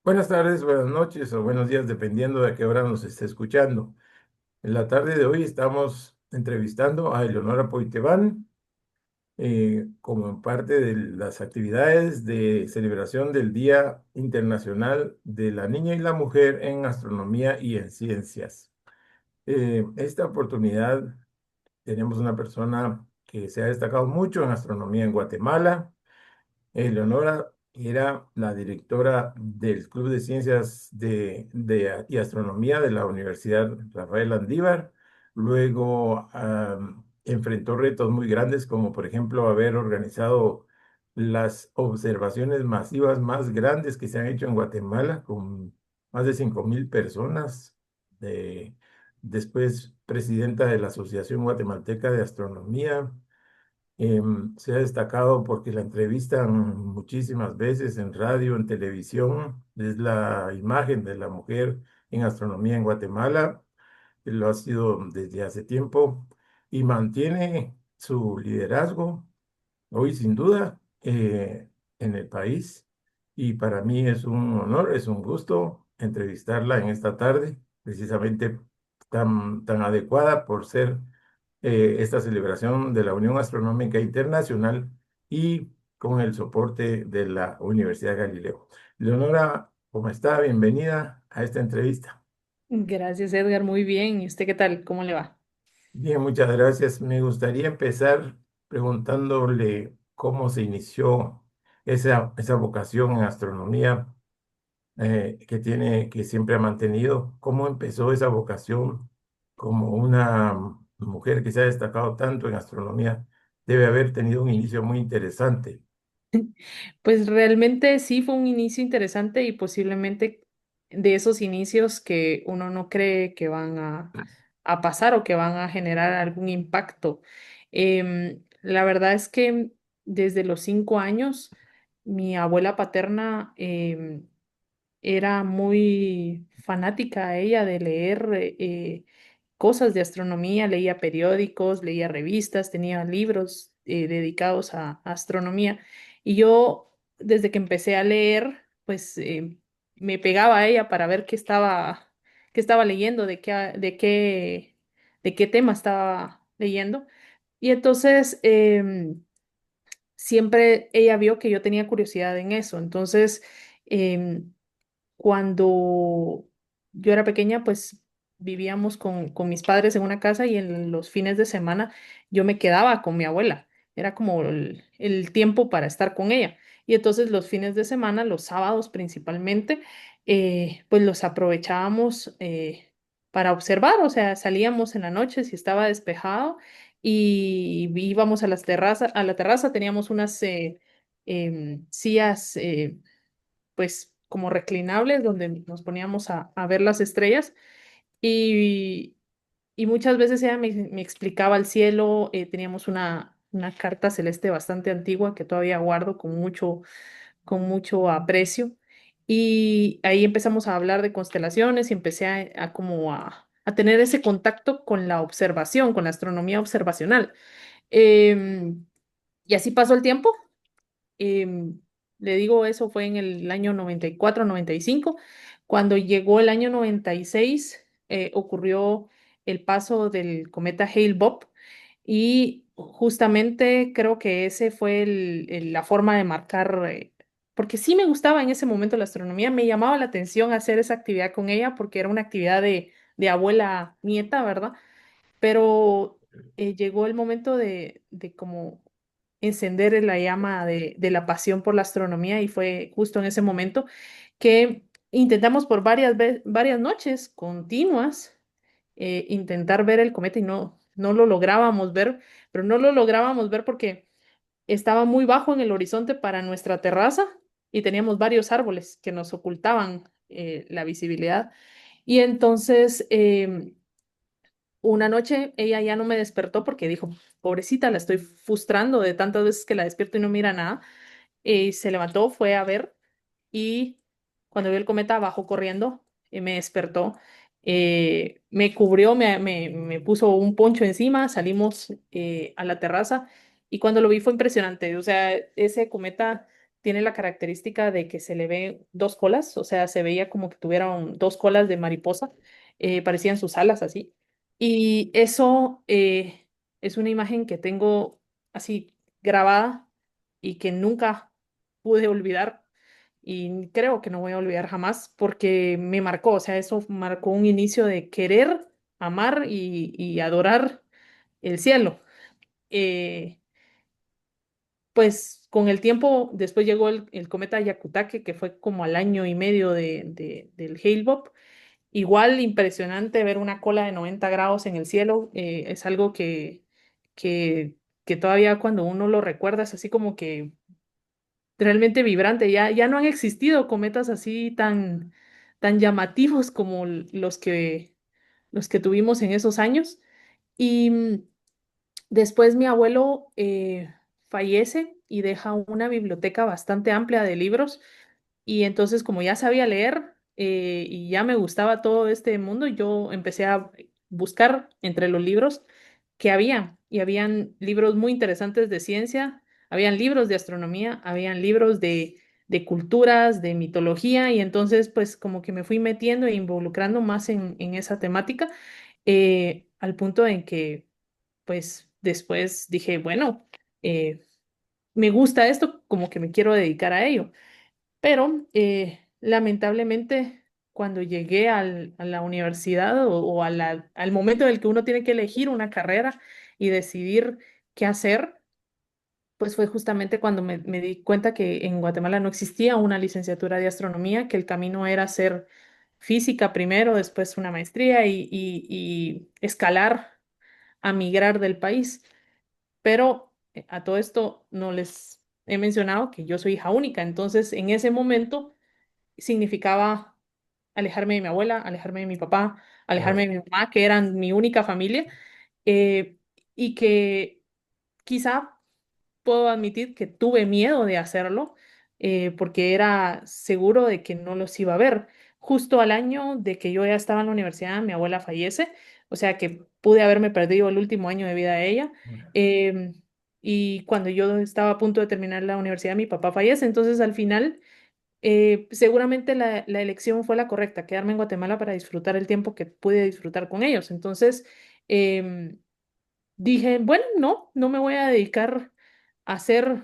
Buenas tardes, buenas noches o buenos días, dependiendo de a qué hora nos esté escuchando. En la tarde de hoy estamos entrevistando a Eleonora Poitevin como parte de las actividades de celebración del Día Internacional de la Niña y la Mujer en Astronomía y en Ciencias. Esta oportunidad tenemos una persona que se ha destacado mucho en astronomía en Guatemala. Eleonora era la directora del Club de Ciencias y Astronomía de la Universidad Rafael Andívar. Luego enfrentó retos muy grandes, como por ejemplo haber organizado las observaciones masivas más grandes que se han hecho en Guatemala, con más de 5.000 personas. Eh, Después, presidenta de la Asociación Guatemalteca de Astronomía. Se ha destacado porque la entrevistan muchísimas veces en radio, en televisión. Es la imagen de la mujer en astronomía en Guatemala. Lo ha sido desde hace tiempo y mantiene su liderazgo hoy sin duda en el país. Y para mí es un honor, es un gusto entrevistarla en esta tarde, precisamente tan adecuada por ser esta celebración de la Unión Astronómica Internacional y con el soporte de la Universidad Galileo. Leonora, ¿cómo está? Bienvenida a esta entrevista. Gracias, Edgar. Muy bien. ¿Y usted qué tal? ¿Cómo le va? Bien, muchas gracias. Me gustaría empezar preguntándole cómo se inició esa vocación en astronomía que tiene, que siempre ha mantenido. ¿Cómo empezó esa vocación como una mujer que se ha destacado tanto en astronomía? Debe haber tenido un inicio muy interesante. Pues realmente sí fue un inicio interesante y posiblemente de esos inicios que uno no cree que van a pasar o que van a generar algún impacto. La verdad es que desde los 5 años, mi abuela paterna era muy fanática a ella de leer cosas de astronomía, leía periódicos, leía revistas, tenía libros dedicados a astronomía. Y yo, desde que empecé a leer, pues me pegaba a ella para ver qué estaba leyendo, de qué tema estaba leyendo. Y entonces siempre ella vio que yo tenía curiosidad en eso. Entonces, em, cuando yo era pequeña, pues vivíamos con mis padres en una casa y en los fines de semana yo me quedaba con mi abuela. Era como el tiempo para estar con ella. Y entonces los fines de semana, los sábados principalmente, pues los aprovechábamos para observar, o sea, salíamos en la noche si estaba despejado y íbamos a las terrazas, a la terraza teníamos unas sillas pues como reclinables donde nos poníamos a ver las estrellas y, y muchas veces ella me explicaba el cielo, teníamos una carta celeste bastante antigua que todavía guardo con mucho aprecio y ahí empezamos a hablar de constelaciones y empecé a como a tener ese contacto con la observación, con la astronomía observacional. Em, y así pasó el tiempo. Em, Le digo, eso fue en el año 94, 95. Cuando llegó el año 96, ocurrió el paso del cometa Hale-Bopp y justamente creo que ese fue la forma de marcar, porque sí me gustaba en ese momento la astronomía, me llamaba la atención hacer esa actividad con ella porque era una actividad de abuela nieta, ¿verdad? Pero llegó el momento de como encender la llama de la pasión por la astronomía y fue justo en ese momento que intentamos por varias noches continuas intentar ver el cometa y no lo lográbamos ver, pero no lo lográbamos ver porque estaba muy bajo en el horizonte para nuestra terraza y teníamos varios árboles que nos ocultaban la visibilidad. Y entonces una noche ella ya no me despertó porque dijo, pobrecita, la estoy frustrando de tantas veces que la despierto y no mira nada. Y se levantó, fue a ver y cuando vio el cometa bajó corriendo y me despertó. Me cubrió, me puso un poncho encima, salimos a la terraza y cuando lo vi fue impresionante. O sea, ese cometa tiene la característica de que se le ve dos colas, o sea, se veía como que tuvieran dos colas de mariposa, parecían sus alas así. Y eso es una imagen que tengo así grabada y que nunca pude olvidar y creo que no voy a olvidar jamás porque me marcó, o sea, eso marcó un inicio de querer, amar y adorar el cielo. Eh, pues con el tiempo, después llegó el cometa Yakutake, que fue como al año y medio del Hale-Bopp. Igual impresionante ver una cola de 90 grados en el cielo. Es algo que, que todavía cuando uno lo recuerda es así como que realmente vibrante. Ya no han existido cometas así tan llamativos como los que tuvimos en esos años. Y después mi abuelo fallece y deja una biblioteca bastante amplia de libros y entonces como ya sabía leer y ya me gustaba todo este mundo, yo empecé a buscar entre los libros que había y habían libros muy interesantes de ciencia, habían libros de astronomía, habían libros de culturas, de mitología y entonces pues como que me fui metiendo e involucrando más en esa temática al punto en que pues después dije, bueno, me gusta esto, como que me quiero dedicar a ello. Pero lamentablemente, cuando llegué a la universidad o al momento en el que uno tiene que elegir una carrera y decidir qué hacer, pues fue justamente cuando me di cuenta que en Guatemala no existía una licenciatura de astronomía, que el camino era hacer física primero, después una maestría y escalar a migrar del país. Pero a todo esto no les he mencionado que yo soy hija única, entonces en ese momento significaba alejarme de mi abuela, alejarme de mi papá, alejarme de Claro. mi mamá, que eran mi única familia, eh, y que quizá puedo admitir que tuve miedo de hacerlo porque era seguro de que no los iba a ver. Justo al año de que yo ya estaba en la universidad, mi abuela fallece, o sea que pude haberme perdido el último año de vida de ella. em, y cuando yo estaba a punto de terminar la universidad, mi papá fallece. Entonces, al final, seguramente la elección fue la correcta, quedarme en Guatemala para disfrutar el tiempo que pude disfrutar con ellos. Entonces, em, dije, bueno, no me voy a dedicar a ser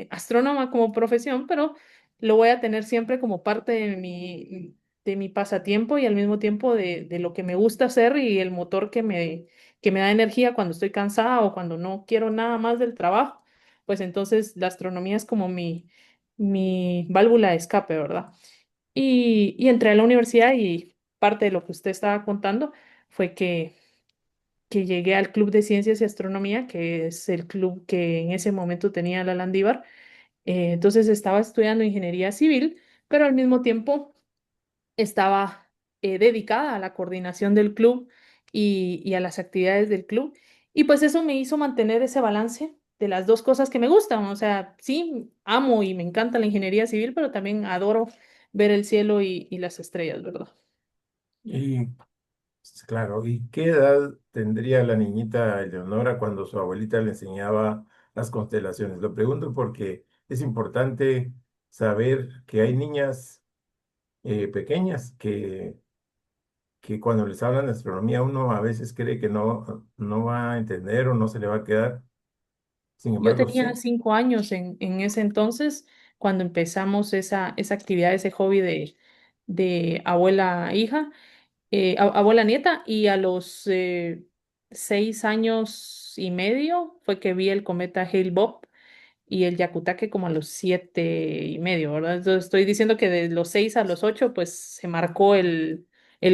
astrónoma como profesión, pero lo voy a tener siempre como parte de mi pasatiempo y al mismo tiempo de lo que me gusta hacer y el motor que me da energía cuando estoy cansada o cuando no quiero nada más del trabajo. Pues entonces la astronomía es como mi válvula de escape, ¿verdad? Y entré a la universidad y parte de lo que usted estaba contando fue que llegué al Club de Ciencias y Astronomía, que es el club que en ese momento tenía la Landívar. Entonces estaba estudiando ingeniería civil, pero al mismo tiempo estaba dedicada a la coordinación del club y a las actividades del club. Y pues eso me hizo mantener ese balance de las dos cosas que me gustan. O sea, sí, amo y me encanta la ingeniería civil, pero también adoro ver el cielo y las estrellas, ¿verdad? Y claro, ¿y qué edad tendría la niñita Eleonora cuando su abuelita le enseñaba las constelaciones? Lo pregunto porque es importante saber que hay niñas pequeñas que cuando les hablan de astronomía uno a veces cree que no va a entender o no se le va a quedar. Sin Yo embargo, tenía sí. 5 años en ese entonces cuando empezamos esa actividad, ese hobby de abuela-hija, abuela-nieta, y a los 6 años y medio fue que vi el cometa Hale-Bopp y el Yakutake como a los 7 y medio, ¿verdad? Entonces estoy diciendo que de los 6 a los 8 pues se marcó el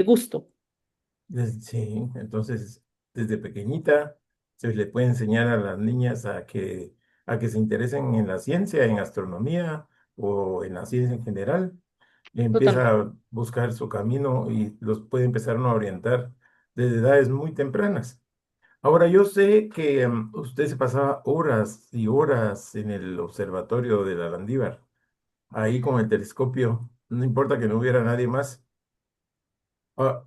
gusto. Sí, entonces desde pequeñita se le puede enseñar a las niñas a que se interesen en la ciencia, en astronomía o en la ciencia en general. Empieza Totalmente. a buscar su camino y los puede empezar uno a orientar desde edades muy tempranas. Ahora, yo sé que usted se pasaba horas y horas en el observatorio de la Landívar, ahí con el telescopio, no importa que no hubiera nadie más. Ah,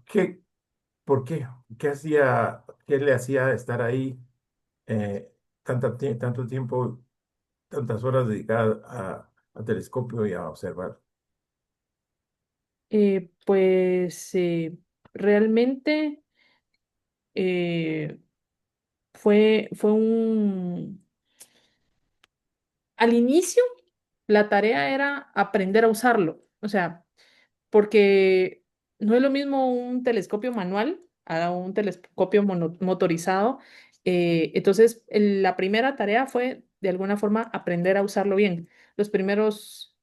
¿por qué? ¿Qué le hacía estar ahí eh, tanto tiempo, tantas horas dedicadas a telescopio y a observar? Pues realmente eh, fue un... Al inicio, la tarea era aprender a usarlo. O sea, porque no es lo mismo un telescopio manual a un telescopio motorizado. Entonces, la primera tarea fue, de alguna forma, aprender a usarlo bien. Los primeros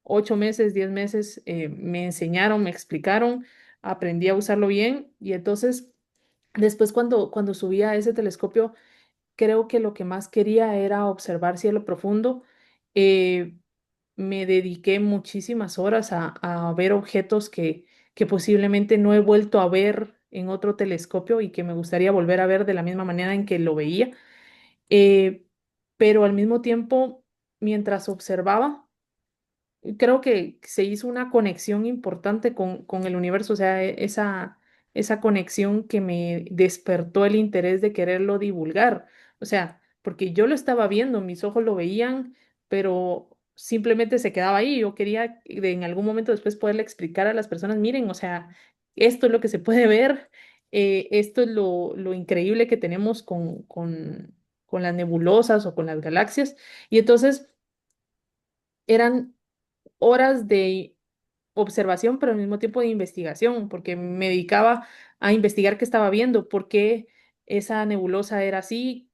8 meses, 10 meses, me enseñaron, me explicaron, aprendí a usarlo bien y entonces, después cuando subí a ese telescopio, creo que lo que más quería era observar cielo profundo. Eh, Me dediqué muchísimas horas a ver objetos que posiblemente no he vuelto a ver en otro telescopio y que me gustaría volver a ver de la misma manera en que lo veía. Eh, pero al mismo tiempo, mientras observaba, creo que se hizo una conexión importante con el universo, o sea, esa conexión que me despertó el interés de quererlo divulgar, o sea, porque yo lo estaba viendo, mis ojos lo veían, pero simplemente se quedaba ahí. Yo quería en algún momento después poderle explicar a las personas, miren, o sea, esto es lo que se puede ver, esto es lo increíble que tenemos con las nebulosas o con las galaxias, y entonces eran horas de observación, pero al mismo tiempo de investigación, porque me dedicaba a investigar qué estaba viendo, por qué esa nebulosa era así,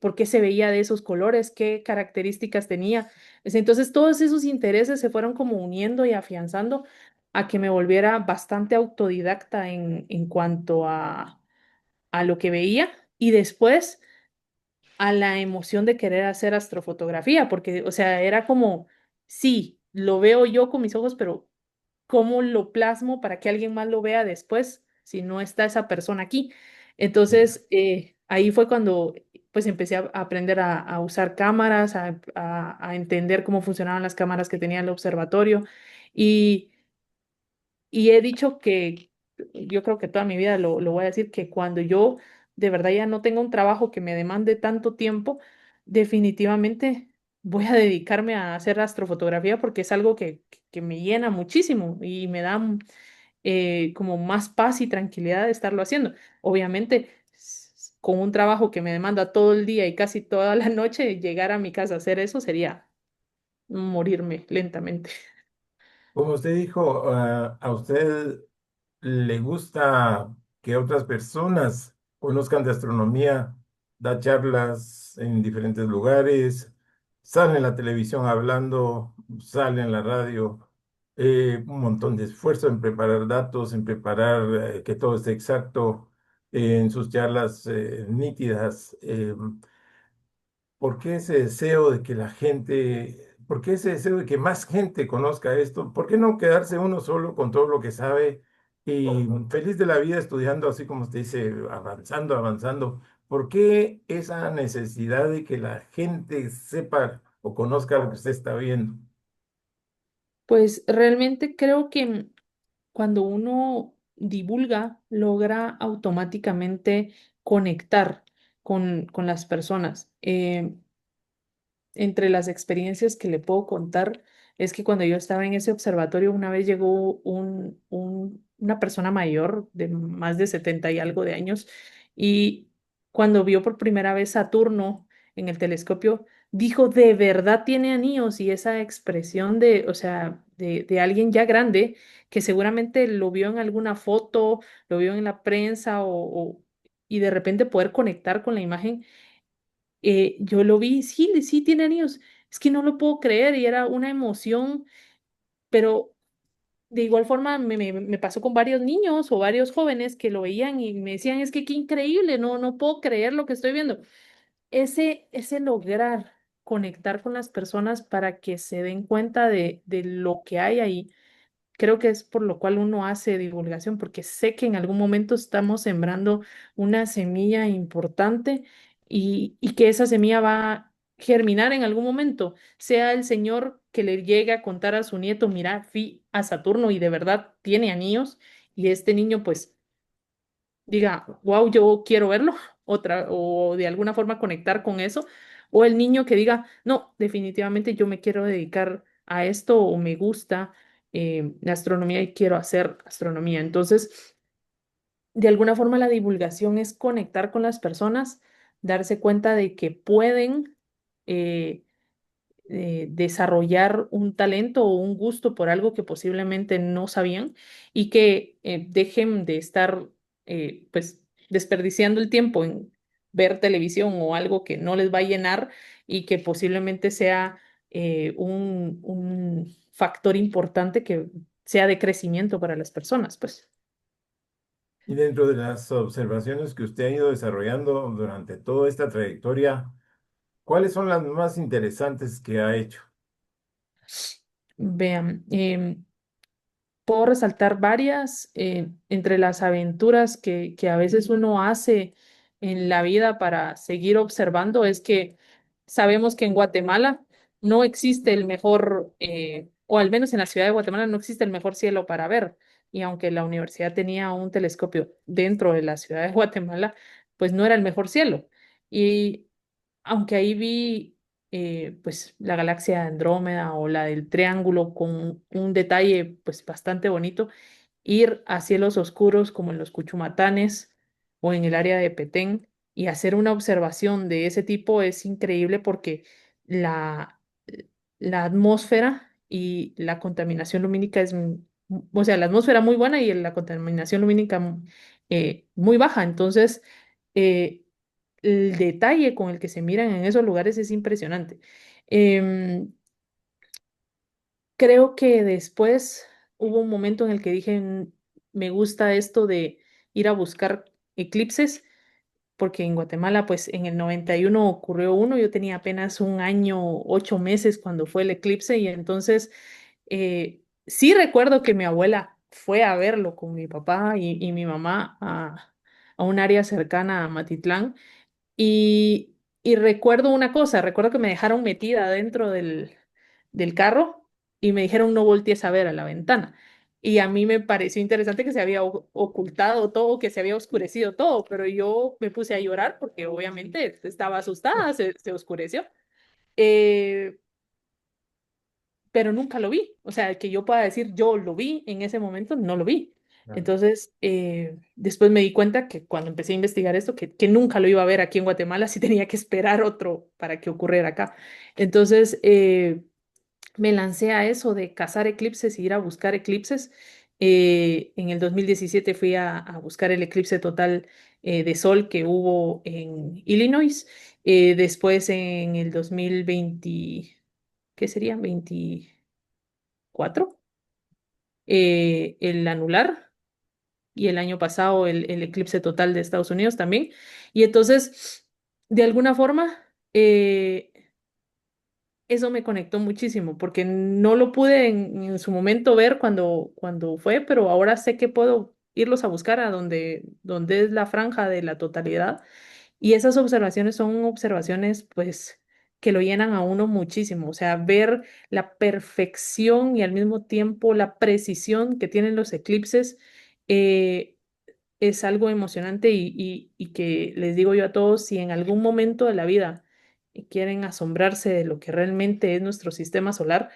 por qué se veía de esos colores, qué características tenía. Entonces, todos esos intereses se fueron como uniendo y afianzando a que me volviera bastante autodidacta en cuanto a lo que veía. Y después a la emoción de querer hacer astrofotografía, porque, o sea, era como, sí, lo veo yo con mis ojos, pero ¿cómo lo plasmo para que alguien más lo vea después si no está esa persona aquí? Entonces, ahí fue cuando pues empecé a aprender a usar cámaras, a entender cómo funcionaban las cámaras que tenía el observatorio y y he dicho que yo creo que toda mi vida lo voy a decir, que cuando yo de verdad ya no tenga un trabajo que me demande tanto tiempo, definitivamente voy a dedicarme a hacer astrofotografía porque es algo que me llena muchísimo y me da como más paz y tranquilidad de estarlo haciendo. Obviamente, con un trabajo que me demanda todo el día y casi toda la noche, llegar a mi casa a hacer eso sería morirme lentamente. Como usted dijo, a usted le gusta que otras personas conozcan de astronomía, da charlas en diferentes lugares, sale en la televisión hablando, sale en la radio, un montón de esfuerzo en preparar datos, en preparar que todo esté exacto, en sus charlas nítidas. ¿Por qué ese deseo de que la gente, por qué ese deseo de que más gente conozca esto? ¿Por qué no quedarse uno solo con todo lo que sabe y feliz de la vida estudiando, así como usted dice, avanzando, avanzando? ¿Por qué esa necesidad de que la gente sepa o conozca lo que usted está viendo? Pues realmente creo que cuando uno divulga, logra automáticamente conectar con las personas. Entre las experiencias que le puedo contar es que cuando yo estaba en ese observatorio, una vez llegó una persona mayor de más de 70 y algo de años y cuando vio por primera vez Saturno en el telescopio, dijo, ¿de verdad tiene anillos? Y esa expresión de, o sea, de alguien ya grande que seguramente lo vio en alguna foto, lo vio en la prensa y de repente poder conectar con la imagen, yo lo vi, sí, sí tiene anillos, es que no lo puedo creer y era una emoción, pero de igual forma me pasó con varios niños o varios jóvenes que lo veían y me decían, es que qué increíble, no puedo creer lo que estoy viendo. Ese lograr conectar con las personas para que se den cuenta de lo que hay ahí. Creo que es por lo cual uno hace divulgación, porque sé que en algún momento estamos sembrando una semilla importante y que esa semilla va a germinar en algún momento. Sea el señor que le llegue a contar a su nieto, mira, fui a Saturno y de verdad tiene anillos, y este niño pues diga, wow, yo quiero verlo, o de alguna forma conectar con eso, o el niño que diga, no, definitivamente yo me quiero dedicar a esto o me gusta la astronomía y quiero hacer astronomía. Entonces, de alguna forma la divulgación es conectar con las personas, darse cuenta de que pueden eh, desarrollar un talento o un gusto por algo que posiblemente no sabían y que dejen de estar pues desperdiciando el tiempo en ver televisión o algo que no les va a llenar y que posiblemente sea un factor importante que sea de crecimiento para las personas, pues. Y dentro de las observaciones que usted ha ido desarrollando durante toda esta trayectoria, ¿cuáles son las más interesantes que ha hecho? Vean, puedo resaltar varias entre las aventuras que a veces uno hace en la vida para seguir observando. Es que sabemos que en Guatemala no existe el mejor, o al menos en la ciudad de Guatemala no existe el mejor cielo para ver. Y aunque la universidad tenía un telescopio dentro de la ciudad de Guatemala, pues no era el mejor cielo. Y aunque ahí vi pues la galaxia Andrómeda o la del Triángulo con un detalle pues bastante bonito, ir a cielos oscuros como en los Cuchumatanes o en el área de Petén y hacer una observación de ese tipo es increíble porque la, la atmósfera y la contaminación lumínica o sea, la atmósfera muy buena y la contaminación lumínica muy baja. Entonces, eh, el detalle con el que se miran en esos lugares es impresionante. Em, Creo que después hubo un momento en el que dije, Me gusta esto de ir a buscar eclipses", porque en Guatemala, pues en el 91 ocurrió uno, yo tenía apenas un año, 8 meses cuando fue el eclipse y entonces sí recuerdo que mi abuela fue a verlo con mi papá y mi mamá a un área cercana a Matitlán y recuerdo una cosa, recuerdo que me dejaron metida dentro del carro y me dijeron no voltees a ver a la ventana. Y a mí me pareció interesante que se había ocultado todo, que se había oscurecido todo, pero yo me puse a llorar porque obviamente estaba asustada, se oscureció. Eh, pero nunca lo vi. O sea, que yo pueda decir yo lo vi en ese momento, no lo vi. Claro. Entonces, después me di cuenta que cuando empecé a investigar esto, que nunca lo iba a ver aquí en Guatemala, sí tenía que esperar otro para que ocurriera acá. Entonces, me lancé a eso de cazar eclipses y ir a buscar eclipses. En el 2017 fui a buscar el eclipse total de sol que hubo en Illinois. Después en el 2020, ¿qué sería? 24, el anular y el año pasado el eclipse total de Estados Unidos también. Y entonces, de alguna forma, eso me conectó muchísimo porque no lo pude en su momento ver cuando fue, pero ahora sé que puedo irlos a buscar a donde es la franja de la totalidad. Y esas observaciones son observaciones, pues, que lo llenan a uno muchísimo. O sea, ver la perfección y al mismo tiempo la precisión que tienen los eclipses eh, es algo emocionante y que les digo yo a todos, si en algún momento de la vida quieren asombrarse de lo que realmente es nuestro sistema solar,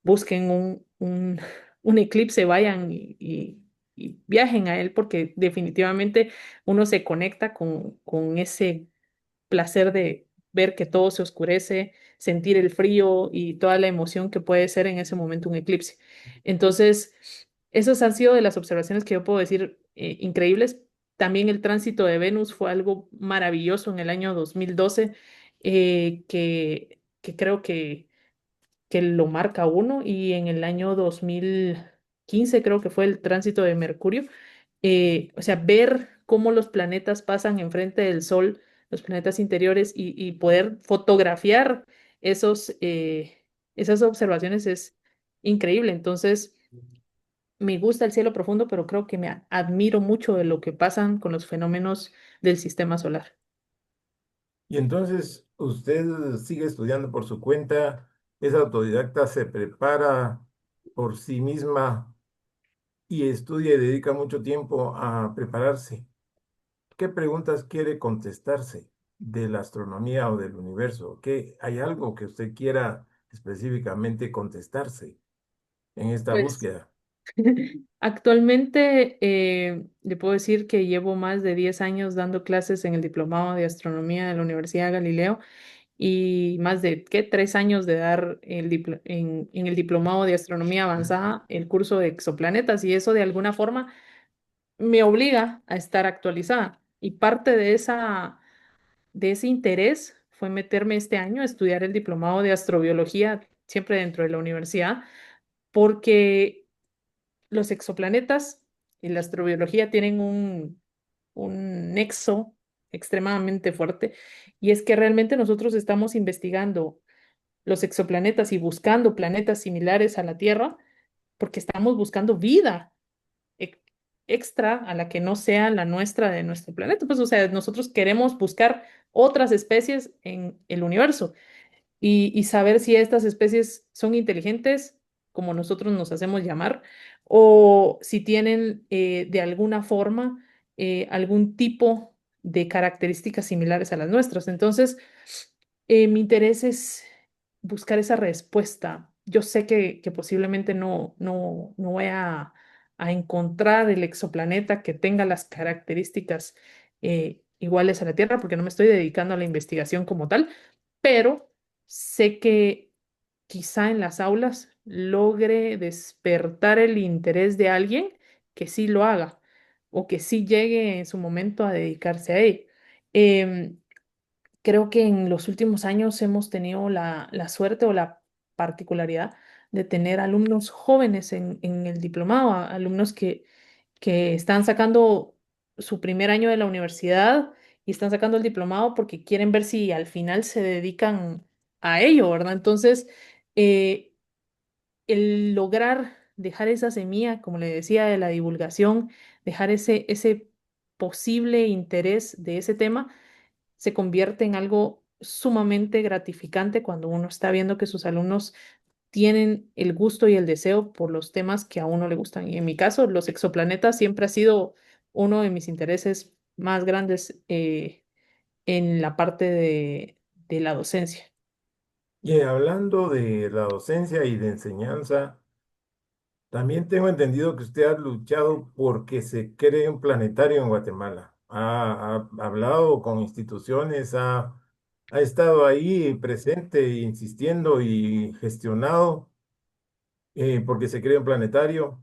busquen un eclipse, vayan y viajen a él porque definitivamente uno se conecta con ese placer de ver que todo se oscurece, sentir el frío y toda la emoción que puede ser en ese momento un eclipse. Entonces, esas han sido de las observaciones que yo puedo decir increíbles. También el tránsito de Venus fue algo maravilloso en el año 2012, que creo que lo marca uno, y en el año 2015 creo que fue el tránsito de Mercurio. O sea, ver cómo los planetas pasan enfrente del Sol, los planetas interiores, y poder fotografiar esas observaciones es increíble. Entonces, me gusta el cielo profundo, pero creo que me admiro mucho de lo que pasan con los fenómenos del sistema solar. Y entonces usted sigue estudiando por su cuenta, es autodidacta, se prepara por sí misma y estudia y dedica mucho tiempo a prepararse. ¿Qué preguntas quiere contestarse de la astronomía o del universo? ¿Qué, hay algo que usted quiera específicamente contestarse en esta Pues búsqueda? actualmente le puedo decir que llevo más de 10 años dando clases en el Diplomado de Astronomía de la Universidad Galileo y más de, ¿qué? 3 años de dar en el Diplomado de Astronomía Avanzada el curso de exoplanetas y eso de alguna forma me obliga a estar actualizada. Y parte de ese interés fue meterme este año a estudiar el Diplomado de Astrobiología, siempre dentro de la universidad, porque los exoplanetas y la astrobiología tienen un nexo extremadamente fuerte y es que realmente nosotros estamos investigando los exoplanetas y buscando planetas similares a la Tierra porque estamos buscando vida ex- extra a la que no sea la nuestra de nuestro planeta. Pues, o sea, nosotros queremos buscar otras especies en el universo y saber si estas especies son inteligentes, como nosotros nos hacemos llamar, o si tienen de alguna forma algún tipo de características similares a las nuestras. Entonces, mi interés es buscar esa respuesta. Yo sé que posiblemente no voy a encontrar el exoplaneta que tenga las características iguales a la Tierra, porque no me estoy dedicando a la investigación como tal, pero sé que quizá en las aulas logre despertar el interés de alguien que sí lo haga o que sí llegue en su momento a dedicarse a ello. Em, Creo que en los últimos años hemos tenido la suerte o la particularidad de tener alumnos jóvenes en el diplomado, alumnos que están sacando su primer año de la universidad y están sacando el diplomado porque quieren ver si al final se dedican a ello, ¿verdad? Entonces, eh, el lograr dejar esa semilla, como le decía, de la divulgación, dejar ese posible interés de ese tema, se convierte en algo sumamente gratificante cuando uno está viendo que sus alumnos tienen el gusto y el deseo por los temas que a uno le gustan. Y en mi caso, los exoplanetas siempre ha sido uno de mis intereses más grandes en la parte de la docencia. Y hablando de la docencia y de enseñanza, también tengo entendido que usted ha luchado porque se cree un planetario en Guatemala. Ha hablado con instituciones, ha estado ahí presente, insistiendo y gestionado porque se cree un planetario.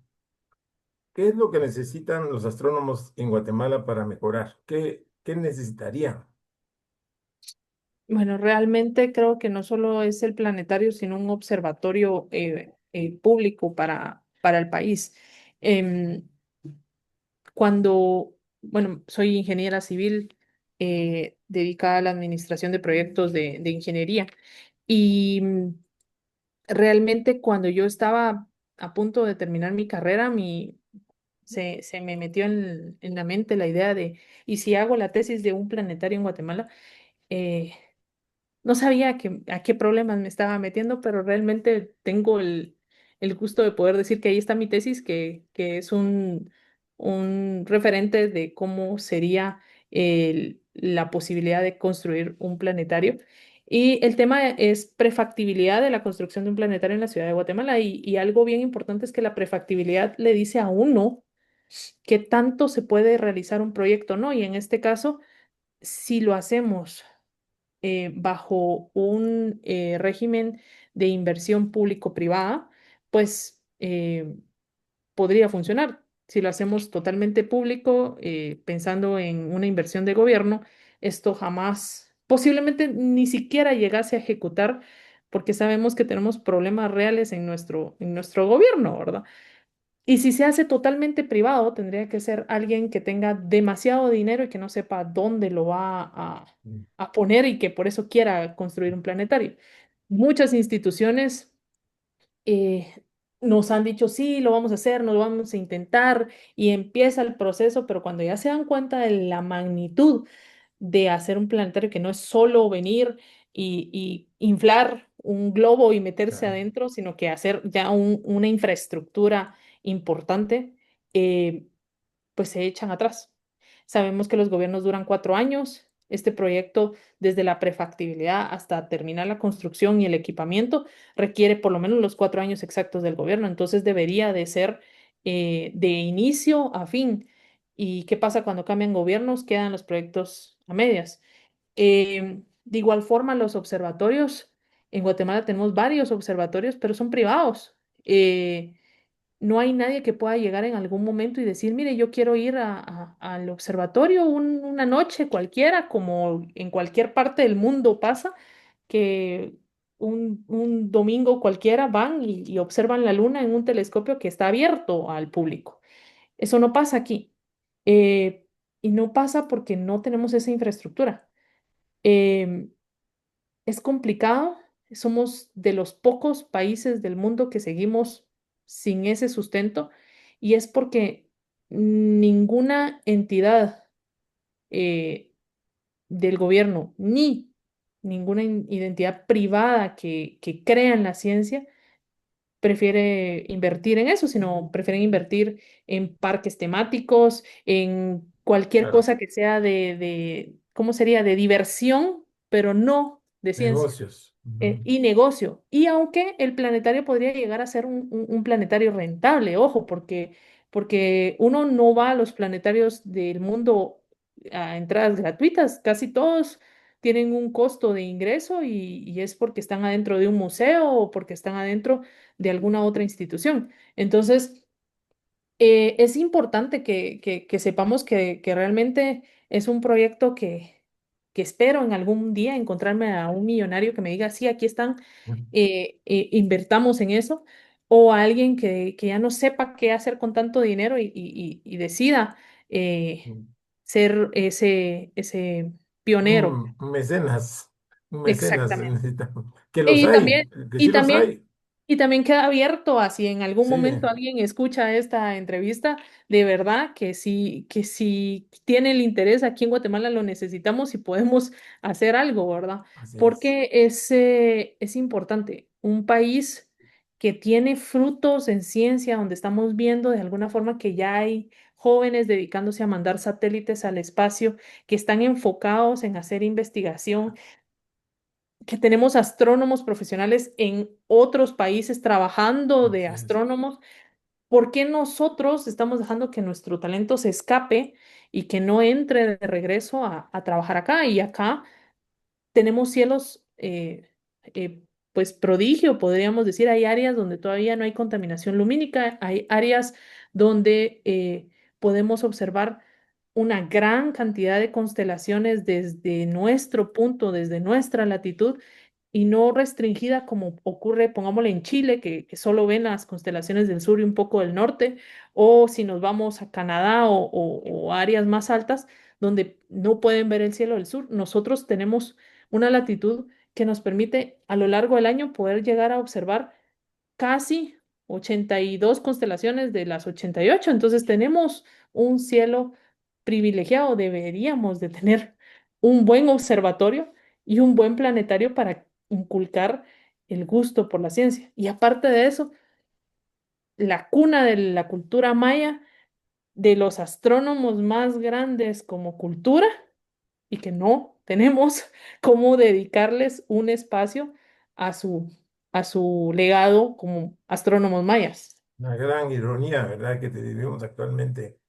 ¿Qué es lo que necesitan los astrónomos en Guatemala para mejorar? ¿Qué necesitarían? Bueno, realmente creo que no solo es el planetario, sino un observatorio público para el país. Em, bueno, soy ingeniera civil dedicada a la administración de proyectos de ingeniería y realmente cuando yo estaba a punto de terminar mi carrera, se me metió en la mente la idea de, ¿y si hago la tesis de un planetario en Guatemala? Eh, no sabía a qué problemas me estaba metiendo, pero realmente tengo el gusto de poder decir que ahí está mi tesis, que es un referente de cómo sería la posibilidad de construir un planetario. Y el tema es prefactibilidad de la construcción de un planetario en la ciudad de Guatemala. Y algo bien importante es que la prefactibilidad le dice a uno qué tanto se puede realizar un proyecto, ¿no? Y en este caso, si lo hacemos bajo un régimen de inversión público-privada, pues podría funcionar. Si lo hacemos totalmente público, pensando en una inversión de gobierno, esto jamás, posiblemente ni siquiera llegase a ejecutar, porque sabemos que tenemos problemas reales en nuestro gobierno, ¿verdad? Y si se hace totalmente privado, tendría que ser alguien que tenga demasiado dinero y que no sepa dónde lo va a poner y que por eso quiera construir un planetario. Muchas instituciones eh, nos han dicho, sí, lo vamos a hacer, nos lo vamos a intentar y empieza el proceso, pero cuando ya se dan cuenta de la magnitud de hacer un planetario que no es solo venir y inflar un globo y meterse Ah, adentro, sino que hacer ya una infraestructura importante, eh, pues se echan atrás. Sabemos que los gobiernos duran 4 años. Este proyecto, desde la prefactibilidad hasta terminar la construcción y el equipamiento, requiere por lo menos los 4 años exactos del gobierno. Entonces debería de ser de inicio a fin. ¿Y qué pasa cuando cambian gobiernos? Quedan los proyectos a medias. De igual forma, los observatorios, en Guatemala tenemos varios observatorios, pero son privados. No hay nadie que pueda llegar en algún momento y decir, mire, yo quiero ir al observatorio una noche cualquiera, como en cualquier parte del mundo pasa, que un domingo cualquiera van y observan la luna en un telescopio que está abierto al público. Eso no pasa aquí. Eh, y no pasa porque no tenemos esa infraestructura. Em, es complicado. Somos de los pocos países del mundo que seguimos sin ese sustento y es porque ninguna entidad eh, del gobierno ni ninguna identidad privada que crea en la ciencia prefiere invertir en eso, sino prefieren invertir en parques temáticos, en cualquier Claro, cosa que sea ¿cómo sería? De diversión, pero no de ciencia negocios. Ujú. y negocio. Y aunque el planetario podría llegar a ser un planetario rentable, ojo, porque uno no va a los planetarios del mundo a entradas gratuitas, casi todos tienen un costo de ingreso y es porque están adentro de un museo o porque están adentro de alguna otra institución. Entonces, es importante que sepamos que realmente es un proyecto que espero en algún día encontrarme a un millonario que me diga, sí, aquí están, invertamos en eso, o a alguien que ya no sepa qué hacer con tanto dinero y decida ser ese pionero. Un mecenas, un mecenas Exactamente. necesitamos. Que los Y hay, también, que sí y los también, hay. y también queda abierto a si en algún Sí, momento alguien escucha esta entrevista, de verdad que si tiene el interés aquí en Guatemala lo necesitamos y podemos hacer algo, ¿verdad? así es. Porque es importante. Un país que tiene frutos en ciencia, donde estamos viendo de alguna forma que ya hay jóvenes dedicándose a mandar satélites al espacio, que están enfocados en hacer investigación, que tenemos astrónomos profesionales en otros países trabajando de Así es. astrónomos. ¿Por qué nosotros estamos dejando que nuestro talento se escape y que no entre de regreso a trabajar acá? Y acá tenemos cielos, pues prodigio, podríamos decir. Hay áreas donde todavía no hay contaminación lumínica, hay áreas donde podemos observar una gran cantidad de constelaciones desde nuestro punto, desde nuestra latitud y no restringida como ocurre, pongámosle en Chile, que solo ven las constelaciones del sur y un poco del norte, o si nos vamos a Canadá o áreas más altas donde no pueden ver el cielo del sur. Nosotros tenemos una latitud que nos permite a lo largo del año poder llegar a observar casi 82 constelaciones de las 88. Entonces tenemos un cielo privilegiado, deberíamos de tener un buen observatorio y un buen planetario para inculcar el gusto por la ciencia. Y aparte de eso, la cuna de la cultura maya, de los astrónomos más grandes como cultura y que no tenemos cómo dedicarles un espacio a su legado como astrónomos mayas. Una gran ironía, ¿verdad? Que te vivimos actualmente.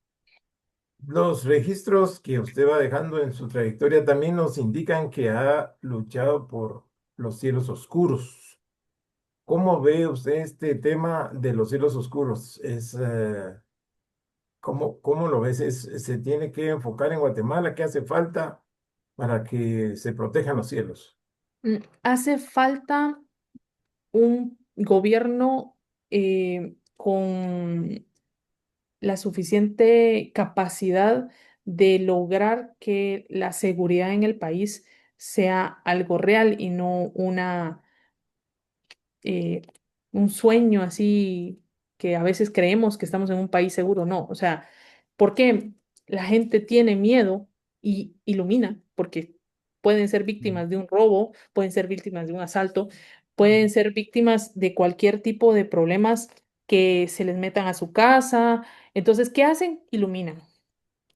Los registros que usted va dejando en su trayectoria también nos indican que ha luchado por los cielos oscuros. ¿Cómo ve usted este tema de los cielos oscuros? ¿Cómo lo ves? ¿Se tiene que enfocar en Guatemala? ¿Qué hace falta para que se protejan los cielos? Hace falta un gobierno con la suficiente capacidad de lograr que la seguridad en el país sea algo real y no eh, un sueño así que a veces creemos que estamos en un país seguro. No, o sea, ¿por qué la gente tiene miedo y ilumina? Porque pueden ser víctimas de un robo, pueden ser víctimas de un asalto, pueden ser víctimas de cualquier tipo de problemas que se les metan a su casa. Entonces, ¿qué hacen? Iluminan.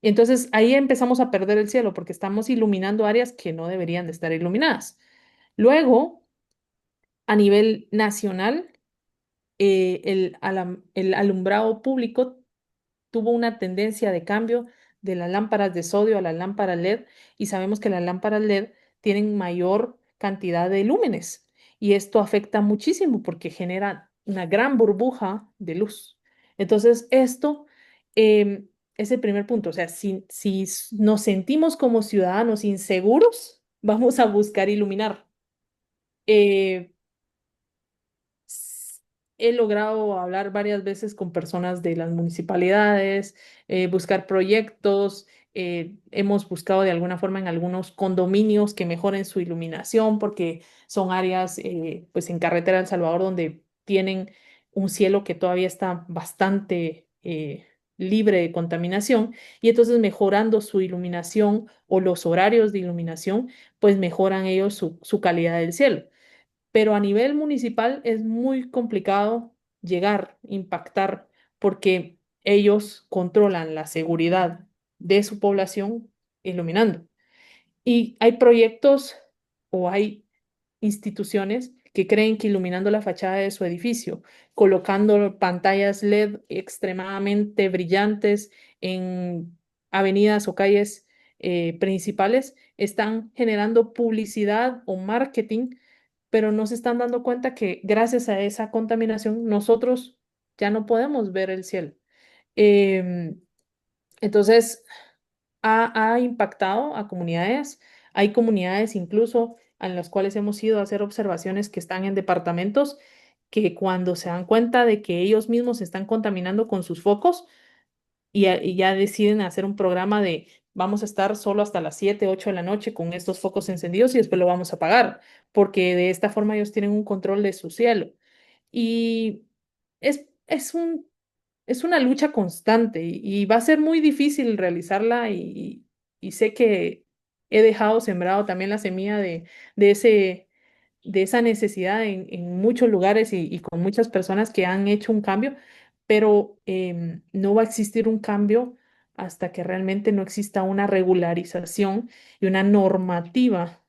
Entonces ahí empezamos a perder el cielo porque estamos iluminando áreas que no deberían de estar iluminadas. Luego, a nivel nacional, el alumbrado público tuvo una tendencia de cambio de las lámparas de sodio a las lámparas LED y sabemos que las lámparas LED tienen mayor cantidad de lúmenes y esto afecta muchísimo porque genera una gran burbuja de luz. Entonces, esto es el primer punto. O sea, si nos sentimos como ciudadanos inseguros, vamos a buscar iluminar. Eh, s- He logrado hablar varias veces con personas de las municipalidades, buscar proyectos, hemos buscado de alguna forma en algunos condominios que mejoren su iluminación porque son áreas pues en Carretera El Salvador donde tienen un cielo que todavía está bastante libre de contaminación y entonces mejorando su iluminación o los horarios de iluminación, pues mejoran ellos su calidad del cielo, pero a nivel municipal es muy complicado llegar, impactar, porque ellos controlan la seguridad de su población iluminando. Y hay proyectos o hay instituciones que creen que iluminando la fachada de su edificio, colocando pantallas LED extremadamente brillantes en avenidas o calles principales, están generando publicidad o marketing, pero no se están dando cuenta que gracias a esa contaminación nosotros ya no podemos ver el cielo. Em, entonces, ha impactado a comunidades. Hay comunidades incluso en las cuales hemos ido a hacer observaciones que están en departamentos que cuando se dan cuenta de que ellos mismos se están contaminando con sus focos y ya deciden hacer un programa de vamos a estar solo hasta las 7 8 de la noche con estos focos encendidos y después lo vamos a apagar, porque de esta forma ellos tienen un control de su cielo. Y es es una lucha constante y va a ser muy difícil realizarla y sé que he dejado sembrado también la semilla de de esa necesidad en muchos lugares y con muchas personas que han hecho un cambio, pero no va a existir un cambio hasta que realmente no exista una regularización y una normativa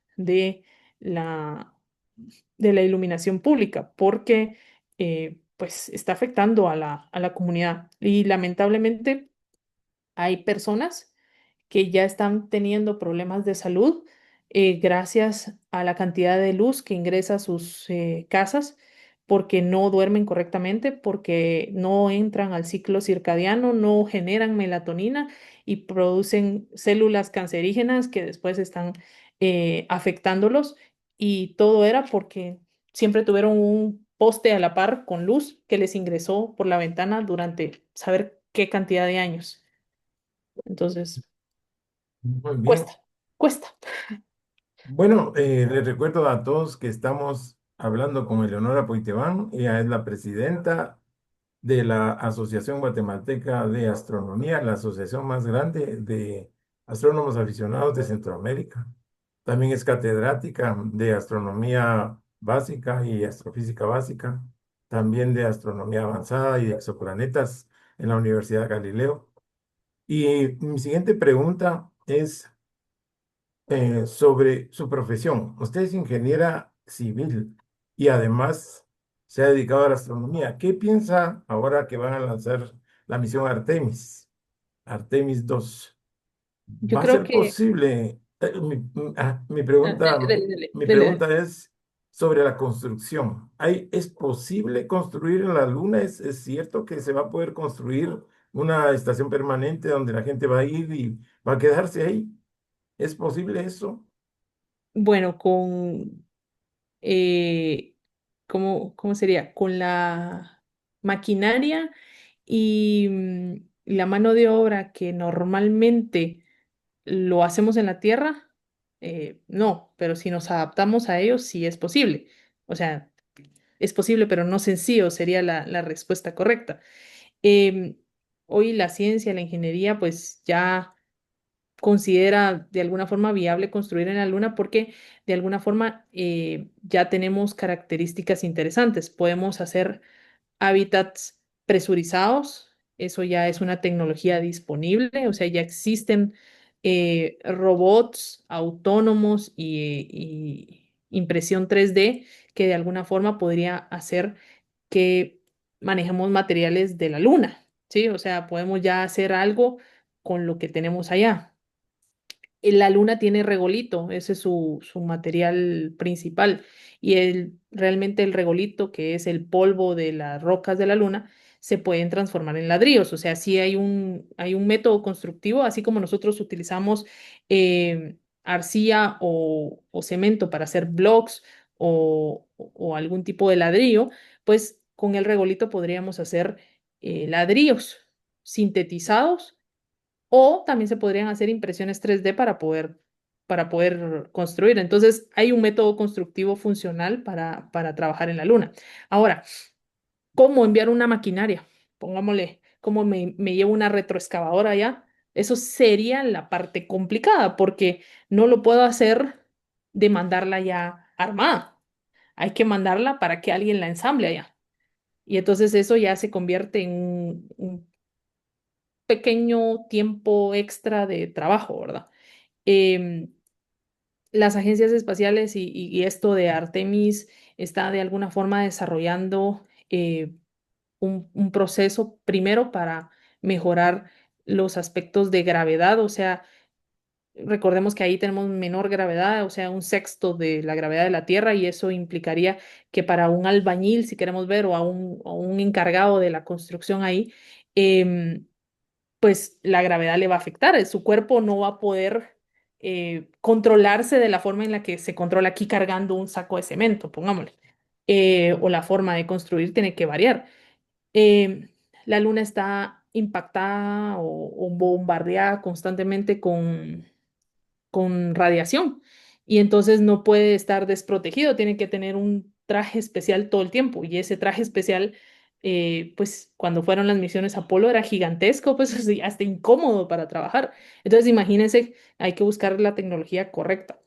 la, de la iluminación pública, porque pues está afectando a a la comunidad. Y lamentablemente hay personas que ya están teniendo problemas de salud gracias a la cantidad de luz que ingresa a sus casas, porque no duermen correctamente, porque no entran al ciclo circadiano, no generan melatonina y producen células cancerígenas que después están afectándolos. Y todo era porque siempre tuvieron un poste a la par con luz que les ingresó por la ventana durante saber qué cantidad de años. Entonces, Muy bien. cuesta, cuesta. Bueno, les recuerdo a todos que estamos hablando con Eleonora Poiteván. Ella es la presidenta de la Asociación Guatemalteca de Astronomía, la asociación más grande de astrónomos aficionados de Centroamérica. También es catedrática de astronomía básica y astrofísica básica, también de astronomía avanzada y de exoplanetas en la Universidad Galileo. Y mi siguiente pregunta es sobre su profesión. Usted es ingeniera civil y además se ha dedicado a la astronomía. ¿Qué piensa ahora que van a lanzar la misión Artemis, Artemis 2? Yo ¿Va a creo ser que... posible? Dele, dele, Mi dele, dele. pregunta es sobre la construcción. ¿Es posible construir en la Luna? Es cierto que se va a poder construir una estación permanente donde la gente va a ir y va a quedarse ahí? ¿Es posible eso? Bueno, ¿cómo sería? Con la maquinaria y la mano de obra que normalmente lo hacemos en la Tierra, no, pero si nos adaptamos a ellos, sí es posible. O sea, es posible, pero no sencillo sería la respuesta correcta. Em, Hoy la ciencia, la ingeniería, pues ya considera de alguna forma viable construir en la Luna porque de alguna forma ya tenemos características interesantes. Podemos hacer hábitats presurizados, eso ya es una tecnología disponible, o sea, ya existen robots autónomos y impresión 3D que de alguna forma podría hacer que manejemos materiales de la luna, ¿sí? O sea, podemos ya hacer algo con lo que tenemos allá. La luna tiene regolito, ese es su material principal. Y realmente el regolito, que es el polvo de las rocas de la luna, se pueden transformar en ladrillos. O sea, sí hay un método constructivo, así como nosotros utilizamos arcilla o cemento para hacer blocks o algún tipo de ladrillo, pues con el regolito podríamos hacer ladrillos sintetizados o también se podrían hacer impresiones 3D para poder construir. Entonces, hay un método constructivo funcional para trabajar en la Luna. Ahora, ¿cómo enviar una maquinaria? Pongámosle, ¿cómo me llevo una retroexcavadora allá? Eso sería la parte complicada porque no lo puedo hacer de mandarla ya armada. Hay que mandarla para que alguien la ensamble allá. Y entonces eso ya se convierte en un pequeño tiempo extra de trabajo, ¿verdad? Em, las agencias espaciales y esto de Artemis está de alguna forma desarrollando un proceso primero para mejorar los aspectos de gravedad, o sea, recordemos que ahí tenemos menor gravedad, o sea, un sexto de la gravedad de la Tierra y eso implicaría que para un albañil, si queremos ver, o a un encargado de la construcción ahí, pues la gravedad le va a afectar. Su cuerpo no va a poder controlarse de la forma en la que se controla aquí cargando un saco de cemento, pongámosle. O la forma de construir tiene que variar. Eh, la luna está impactada o bombardeada constantemente con radiación y entonces no puede estar desprotegido, tiene que tener un traje especial todo el tiempo y ese traje especial, pues cuando fueron las misiones Apolo era gigantesco, pues así, hasta incómodo para trabajar. Entonces imagínense, hay que buscar la tecnología correcta.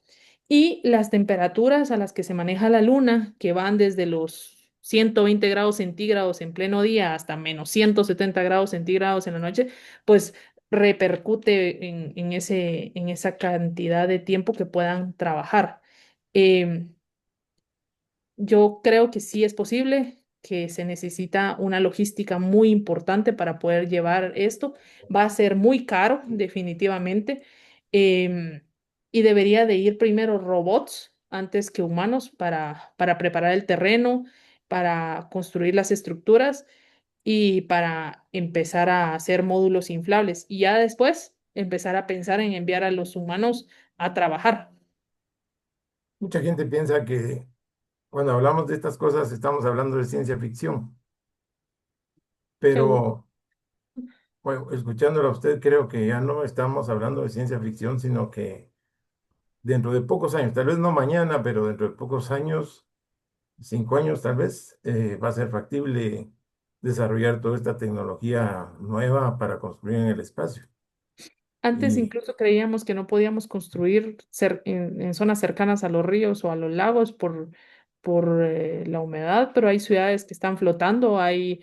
Y las temperaturas a las que se maneja la luna, que van desde los 120 grados centígrados en pleno día hasta menos 170 grados centígrados en la noche, pues repercute en esa cantidad de tiempo que puedan trabajar. Em, yo creo que sí es posible, que se necesita una logística muy importante para poder llevar esto. Va a ser muy caro, definitivamente, em, y debería de ir primero robots antes que humanos para preparar el terreno, para construir las estructuras y para empezar a hacer módulos inflables. Y ya después empezar a pensar en enviar a los humanos a trabajar. Mucha gente piensa que cuando hablamos de estas cosas estamos hablando de ciencia ficción, Seguro. pero bueno, escuchándolo a usted creo que ya no estamos hablando de ciencia ficción, sino que dentro de pocos años, tal vez no mañana, pero dentro de pocos años, 5 años tal vez, va a ser factible desarrollar toda esta tecnología nueva para construir en el espacio. Antes Y incluso creíamos que no podíamos construir en zonas cercanas a los ríos o a los lagos por la humedad, pero hay ciudades que están flotando, hay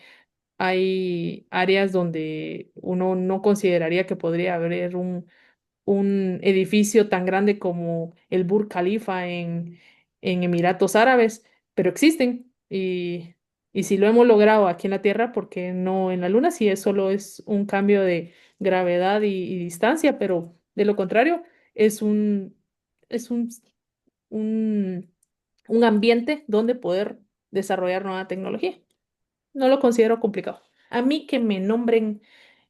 áreas donde uno no consideraría que podría haber un edificio tan grande como el Burj Khalifa en Emiratos Árabes, pero existen y si lo hemos logrado aquí en la Tierra, ¿por qué no en la Luna? Si es solo es un cambio de gravedad y distancia, pero de lo contrario es es un, un ambiente donde poder desarrollar nueva tecnología. No lo considero complicado. A mí que me nombren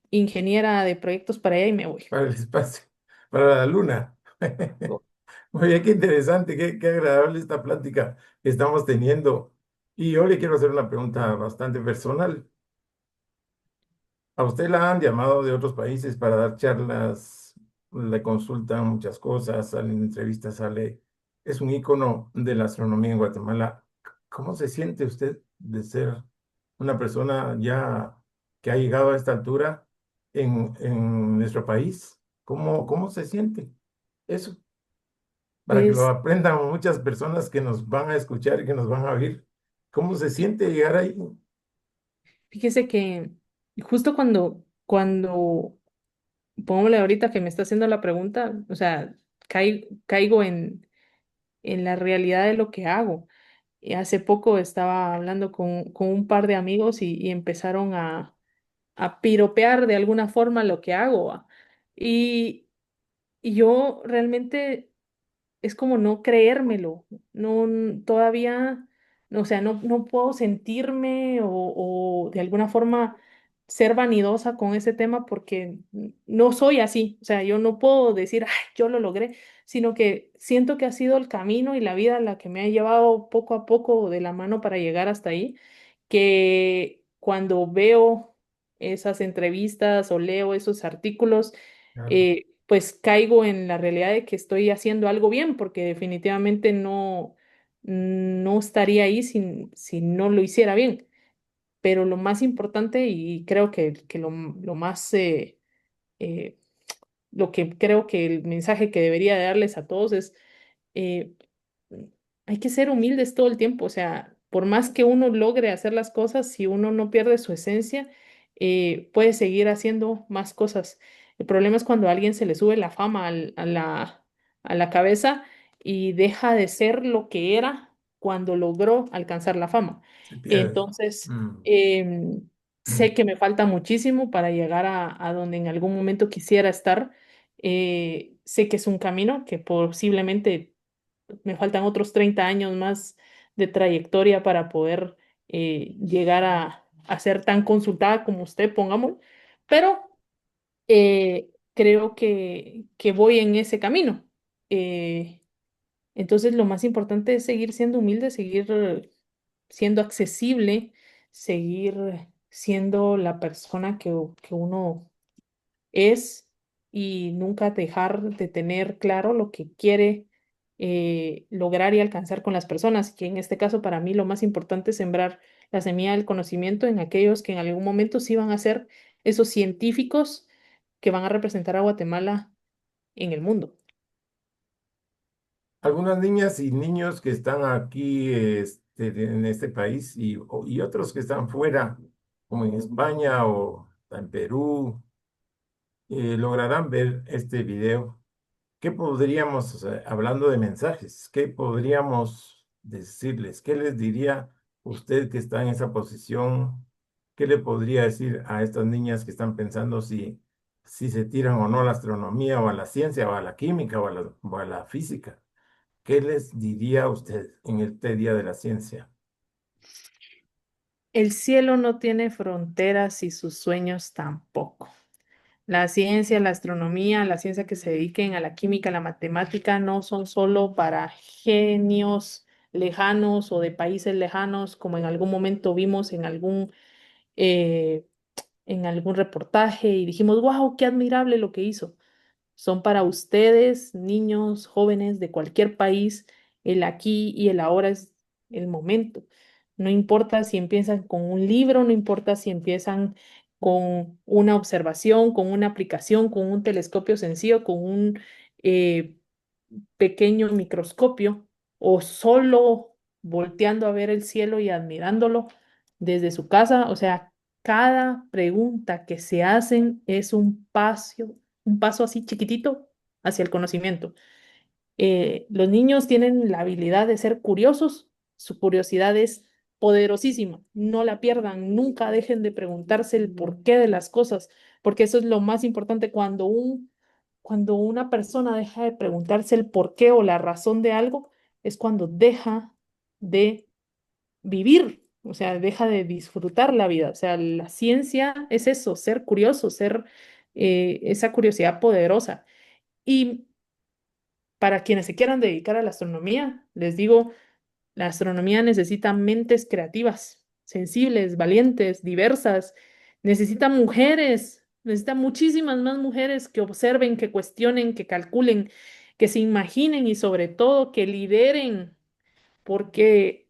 ingeniera de proyectos para allá y me voy. para el espacio, para la luna. Muy bien, qué interesante, qué agradable esta plática que estamos teniendo. Y yo le quiero hacer una pregunta bastante personal. ¿A usted la han llamado de otros países para dar charlas? Le consultan muchas cosas, salen entrevistas, es un ícono de la astronomía en Guatemala. ¿Cómo se siente usted de ser una persona ya que ha llegado a esta altura en nuestro país? ¿Cómo se siente eso? Para que lo Pues aprendan muchas personas que nos van a escuchar y que nos van a oír. ¿Cómo se siente llegar ahí? fíjese que Y justo pongámosle ahorita que me está haciendo la pregunta, o sea, caigo en la realidad de lo que hago. Y hace poco estaba hablando con un par de amigos y empezaron a piropear de alguna forma lo que hago. ¿Va? Y, y yo realmente es como no creérmelo, no, todavía, o sea, no puedo sentirme o de alguna forma ser vanidosa con ese tema porque no soy así, o sea, yo no puedo decir, ay, yo lo logré, sino que siento que ha sido el camino y la vida la que me ha llevado poco a poco de la mano para llegar hasta ahí, que cuando veo esas entrevistas o leo esos artículos, Claro. pues caigo en la realidad de que estoy haciendo algo bien, porque definitivamente no estaría ahí si no lo hiciera bien. Pero lo más importante, y creo que lo más, eh, lo que creo que el mensaje que debería de darles a todos es, eh, hay que ser humildes todo el tiempo, o sea, por más que uno logre hacer las cosas, si uno no pierde su esencia, puede seguir haciendo más cosas. El problema es cuando a alguien se le sube la fama a la cabeza y deja de ser lo que era cuando logró alcanzar la fama. Se pierde. Entonces, Mm. sé que me falta muchísimo para llegar a donde en algún momento quisiera estar. Sé que es un camino que posiblemente me faltan otros 30 años más de trayectoria para poder llegar a ser tan consultada como usted, pongamos, pero creo que voy en ese camino. Eh, entonces, lo más importante es seguir siendo humilde, seguir siendo accesible, seguir siendo la persona que uno es y nunca dejar de tener claro lo que quiere lograr y alcanzar con las personas, que en este caso para mí lo más importante es sembrar la semilla del conocimiento en aquellos que en algún momento sí van a ser esos científicos que van a representar a Guatemala en el mundo. Algunas niñas y niños que están aquí en este país y otros que están fuera, como en España o en Perú, lograrán ver este video. ¿Qué podríamos, o sea, hablando de mensajes, qué podríamos decirles? ¿Qué les diría usted que está en esa posición? ¿Qué le podría decir a estas niñas que están pensando si se tiran o no a la astronomía o a la ciencia o a la química o a la física? ¿Qué les diría usted en este Día de la Ciencia? El cielo no tiene fronteras y sus sueños tampoco. La ciencia, la astronomía, la ciencia que se dediquen a la química, a la matemática, no son solo para genios lejanos o de países lejanos, como en algún momento vimos eh, en algún reportaje y dijimos, wow, qué admirable lo que hizo. Son para ustedes, niños, jóvenes de cualquier país, el aquí y el ahora es el momento. No importa si empiezan con un libro, no importa si empiezan con una observación, con una aplicación, con un telescopio sencillo, con un eh, pequeño microscopio o solo volteando a ver el cielo y admirándolo desde su casa. O sea, cada pregunta que se hacen es un paso así chiquitito hacia el conocimiento. Los niños tienen la habilidad de ser curiosos, su curiosidad es poderosísima, no la pierdan, nunca dejen de preguntarse el porqué de las cosas, porque eso es lo más importante cuando una persona deja de preguntarse el porqué o la razón de algo, es cuando deja de vivir, o sea, deja de disfrutar la vida. O sea, la ciencia es eso, ser curioso, ser esa curiosidad poderosa. Y para quienes se quieran dedicar a la astronomía, les digo, la astronomía necesita mentes creativas, sensibles, valientes, diversas. Necesita mujeres, necesita muchísimas más mujeres que observen, que cuestionen, que calculen, que se imaginen y sobre todo que lideren, porque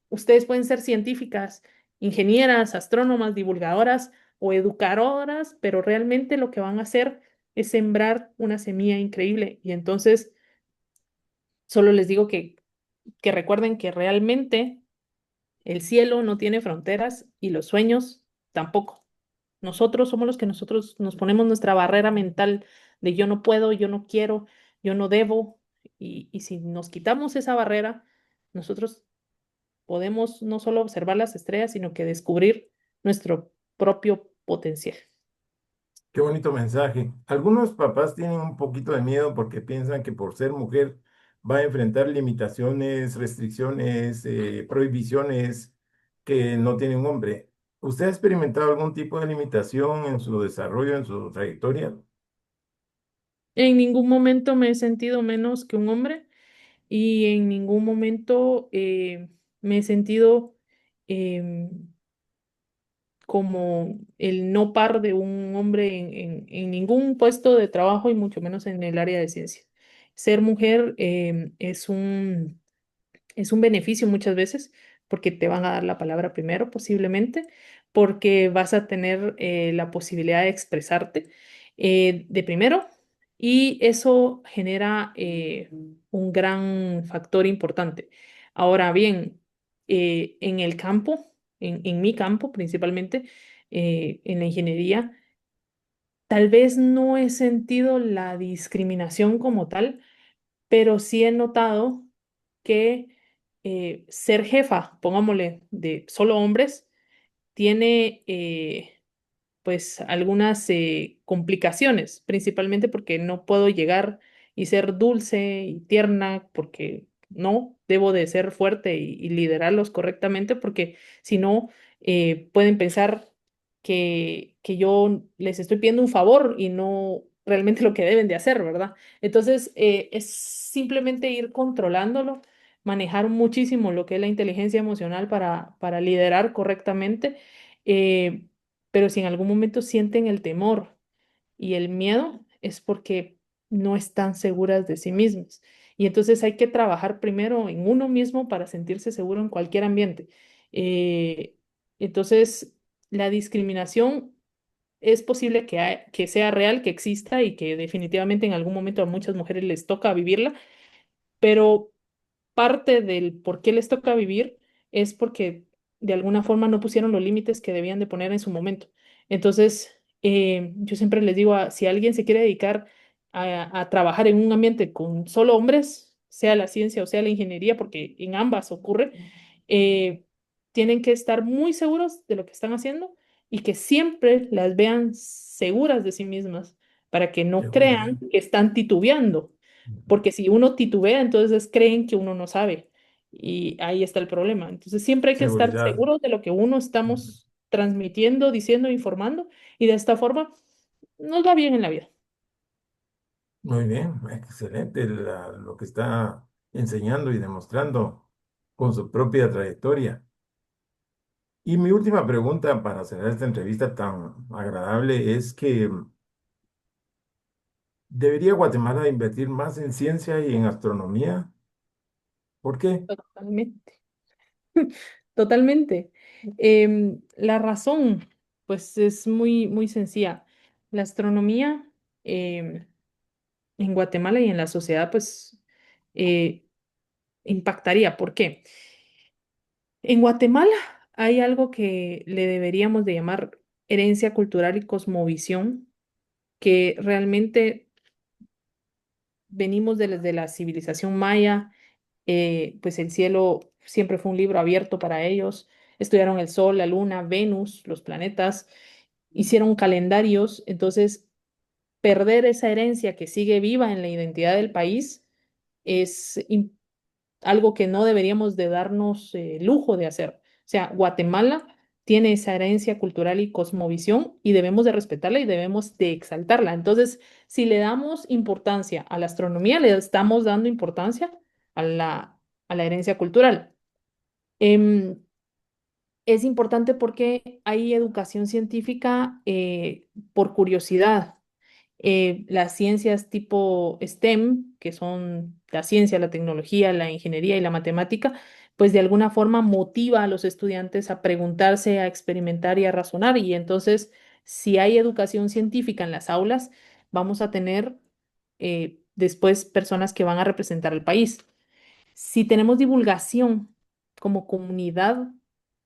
ustedes pueden ser científicas, ingenieras, astrónomas, divulgadoras o educadoras, pero realmente lo que van a hacer es sembrar una semilla increíble. Y entonces, solo les digo que recuerden que realmente el cielo no tiene fronteras y los sueños tampoco. Nosotros somos los que nosotros nos ponemos nuestra barrera mental de yo no puedo, yo no quiero, yo no debo. Y si nos quitamos esa barrera, nosotros podemos no solo observar las estrellas, sino que descubrir nuestro propio potencial. Qué bonito mensaje. Algunos papás tienen un poquito de miedo porque piensan que por ser mujer va a enfrentar limitaciones, restricciones, prohibiciones que no tiene un hombre. ¿Usted ha experimentado algún tipo de limitación en su desarrollo, en su trayectoria? En ningún momento me he sentido menos que un hombre y en ningún momento me he sentido em, como el no par de un hombre en ningún puesto de trabajo y mucho menos en el área de ciencia. Ser mujer es un beneficio muchas veces porque te van a dar la palabra primero posiblemente, porque vas a tener la posibilidad de expresarte de primero y eso genera un gran factor importante. Ahora bien, en el campo, en mi campo principalmente, en la ingeniería, tal vez no he sentido la discriminación como tal, pero sí he notado que ser jefa, pongámosle, de solo hombres, tiene pues algunas complicaciones, principalmente porque no puedo llegar y ser dulce y tierna, porque no, debo de ser fuerte y liderarlos correctamente, porque si no, pueden pensar que yo les estoy pidiendo un favor y no realmente lo que deben de hacer, ¿verdad? Entonces, es simplemente ir controlándolo, manejar muchísimo lo que es la inteligencia emocional para liderar correctamente. eh, pero si en algún momento sienten el temor y el miedo, es porque no están seguras de sí mismas. Y entonces hay que trabajar primero en uno mismo para sentirse seguro en cualquier ambiente. Eh, entonces, la discriminación es posible que sea real, que exista y que definitivamente en algún momento a muchas mujeres les toca vivirla, pero parte del por qué les toca vivir es porque de alguna forma no pusieron los límites que debían de poner en su momento. Entonces, yo siempre les digo, si alguien se quiere dedicar a trabajar en un ambiente con solo hombres, sea la ciencia o sea la ingeniería, porque en ambas ocurre, eh, tienen que estar muy seguros de lo que están haciendo y que siempre las vean seguras de sí mismas para que no Seguridad. crean que están titubeando, porque si uno titubea, entonces creen que uno no sabe. Y ahí está el problema. Entonces siempre hay que estar Seguridad. seguros de lo que uno estamos transmitiendo, diciendo, informando. Y de esta forma nos va bien en la vida. Muy bien, excelente lo que está enseñando y demostrando con su propia trayectoria. Y mi última pregunta para cerrar esta entrevista tan agradable es que ¿debería Guatemala invertir más en ciencia y en astronomía? ¿Por qué? Totalmente. Totalmente. La razón, pues, es muy, muy sencilla. La astronomía em, en Guatemala y en la sociedad, pues, eh, impactaría. ¿Por qué? En Guatemala hay algo que le deberíamos de llamar herencia cultural y cosmovisión, que realmente venimos desde la civilización maya, pues el cielo siempre fue un libro abierto para ellos, estudiaron el sol, la luna, Venus, los planetas, hicieron calendarios, entonces perder esa herencia que sigue viva en la identidad del país es algo que no deberíamos de darnos lujo de hacer. O sea, Guatemala tiene esa herencia cultural y cosmovisión y debemos de respetarla y debemos de exaltarla. Entonces, si le damos importancia a la astronomía, le estamos dando importancia a la herencia cultural. Em, es importante porque hay educación científica por curiosidad. Las ciencias tipo STEM, que son la ciencia, la tecnología, la ingeniería y la matemática, pues de alguna forma motiva a los estudiantes a preguntarse, a experimentar y a razonar. Y entonces, si hay educación científica en las aulas, vamos a tener después personas que van a representar al país. Si tenemos divulgación como comunidad,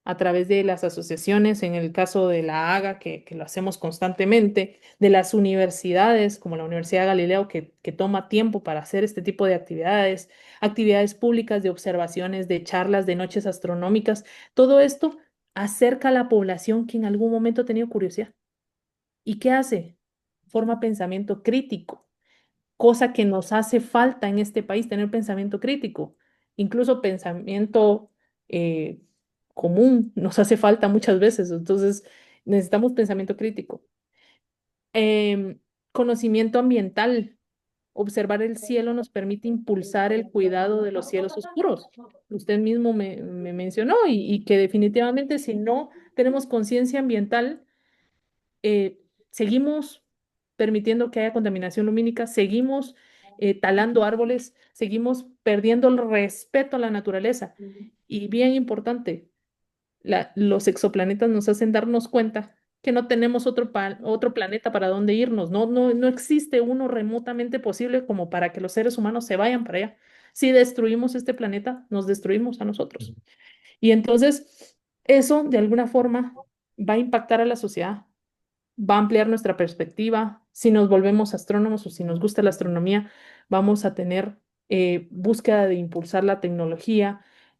a través de las asociaciones, en el caso de la AGA, que lo hacemos constantemente, de las universidades, como la Universidad de Galileo, que toma tiempo para hacer este tipo de actividades, actividades públicas de observaciones, de charlas, de noches astronómicas. Todo esto acerca a la población que en algún momento ha tenido curiosidad. ¿Y qué hace? Forma pensamiento crítico, cosa que nos hace falta en este país, tener pensamiento crítico, incluso pensamiento eh, común nos hace falta muchas veces, entonces necesitamos pensamiento crítico. Conocimiento ambiental. Observar el cielo nos permite impulsar el cuidado de los cielos oscuros. Usted mismo me mencionó y que definitivamente si no tenemos conciencia ambiental, seguimos permitiendo que haya contaminación lumínica, seguimos talando árboles, seguimos perdiendo el respeto a la naturaleza. Y bien importante, los exoplanetas nos hacen darnos cuenta que no tenemos otro planeta para dónde irnos. No existe uno remotamente posible como para que los seres humanos se vayan para allá. Si destruimos este planeta, nos destruimos a nosotros. Y entonces, eso de alguna forma va a impactar a la sociedad, va a ampliar nuestra perspectiva. Si nos volvemos astrónomos o si nos gusta la astronomía, vamos a tener búsqueda de impulsar la tecnología,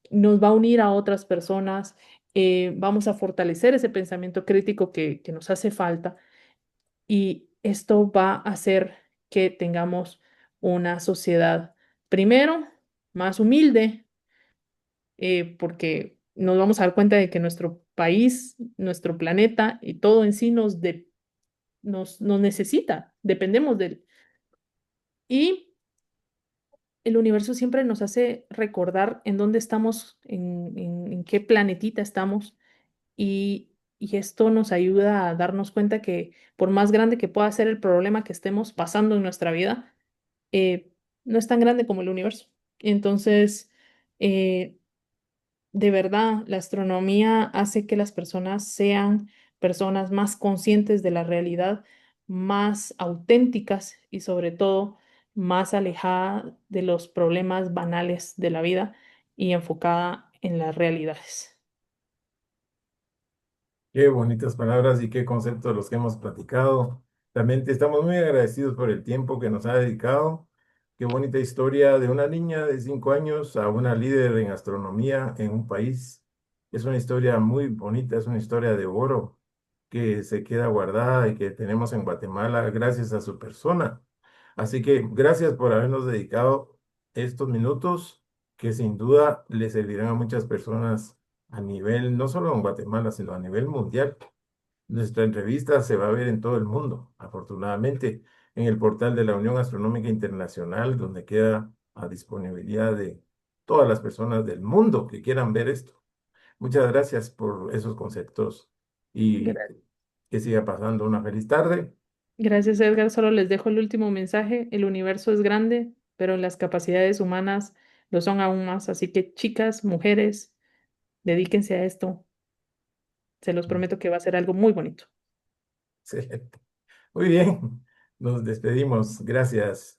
nos va a unir a otras personas, vamos a fortalecer ese pensamiento crítico que nos hace falta y esto va a hacer que tengamos una sociedad, primero, más humilde, porque nos vamos a dar cuenta de que nuestro país, nuestro planeta y todo en sí nos necesita, dependemos de él. Y el universo siempre nos hace recordar en dónde estamos, en qué planetita estamos, y esto nos ayuda a darnos cuenta que por más grande que pueda ser el problema que estemos pasando en nuestra vida, no es tan grande como el universo. Entonces, eh, de verdad, la astronomía hace que las personas sean personas más conscientes de la realidad, más auténticas y sobre todo más alejada de los problemas banales de la vida y enfocada en las realidades. Qué bonitas palabras y qué conceptos los que hemos platicado. Realmente estamos muy agradecidos por el tiempo que nos ha dedicado. Qué bonita historia de una niña de 5 años a una líder en astronomía en un país. Es una historia muy bonita, es una historia de oro que se queda guardada y que tenemos en Guatemala gracias a su persona. Así que gracias por habernos dedicado estos minutos que sin duda le servirán a muchas personas a nivel, no solo en Guatemala, sino a nivel mundial. Nuestra entrevista se va a ver en todo el mundo, afortunadamente, en el portal de la Unión Astronómica Internacional, donde queda a disponibilidad de todas las personas del mundo que quieran ver esto. Muchas gracias por esos conceptos y Gra- que siga pasando una feliz tarde. Gracias, Edgar. Solo les dejo el último mensaje. El universo es grande, pero las capacidades humanas lo son aún más. Así que chicas, mujeres, dedíquense a esto. Se los prometo que va a ser algo muy bonito. Excelente. Muy bien, nos despedimos. Gracias.